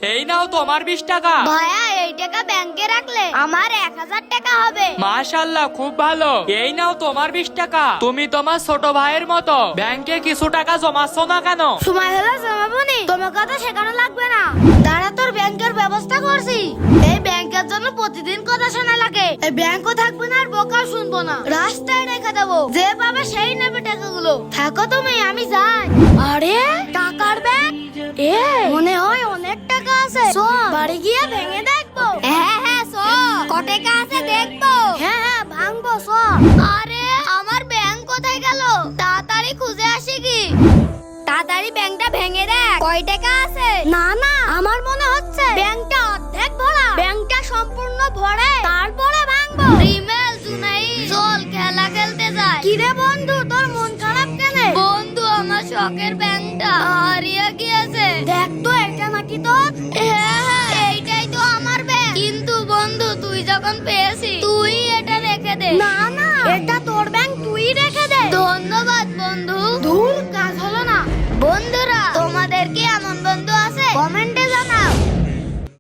এই নাও তোমার 20 টাকা। ভাইয়া এই টাকা ব্যাংকে রাখলে আমার 1000 টাকা হবে। মাশাআল্লাহ, খুব ভালো। এই নাও তোমার 20 টাকা। তুমি তোমার ছোট ভাইয়ের মতো ব্যাংকে কিছু টাকা জমাচ্ছ না কেন? সময় হলে জমাবনি, তোমার কথা শেখানো লাগবে না। তারা তোর ব্যাংকের ব্যবস্থা করছি। এই ব্যাংকের জন্য প্রতিদিন কথা শোনা লাগে। এই ব্যাংকও থাকবে না আর বোকাও শুনবো না, রাস্তায় রেখে দেবো, যে পাবে সেই নেবে টাকাগুলো। থাকো তুমি, আমি যাই। আরে টাকার ব্যাগ, মনে হয় অনেক টাকা আছে। বাড়ি গিয়ে ভেঙে দেখবো। হ্যাঁ ক টাকা আছে দেখবো। হ্যাঁ ভাঙবো। আরে আমার ব্যাংক কোথায় গেল? তাড়াতাড়ি খুঁজে আসি কি। তাড়াতাড়ি ব্যাংকটা ভেঙে দেখ, কয় টাকা আছে। না আমার মনে হচ্ছে ব্যাংকটা অর্ধেক ভরা। ব্যাংকটা সম্পূর্ণ ভরে তারপরে ভাঙবো। রিমেল জুনাই, চল খেলা খেলতে যাই। কি রে বন্ধু, তোর মন খারাপ কেন? বন্ধু, আমার শখের ব্যাংকটা হারিয়ে গিয়েছে। দেখ তো এটা নাকি তোর? হ্যাঁ এইটাই তো আমার ব্যাংক। কিন্তু বন্ধু, তুই যখন পেয়েছিস তুই এটা রেখে দে। না